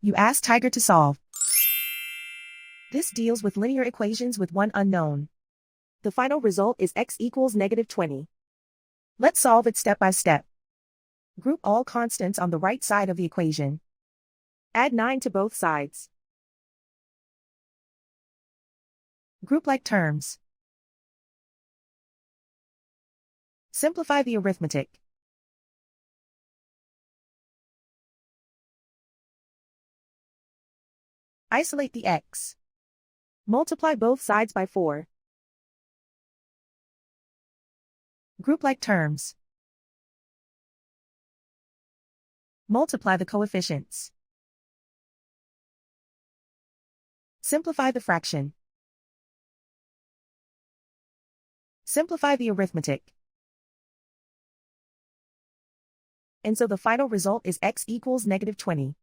You ask Tiger to solve. This deals with linear equations with one unknown. The final result is x equals -20. Let's solve it step by step. Group all constants on the right side of the equation. Add 9 to both sides. Group like terms. Simplify the arithmetic. Isolate the x. Multiply both sides by 4. Group like terms. Multiply the coefficients. Simplify the fraction. Simplify the arithmetic. And so the final result is x equals -20.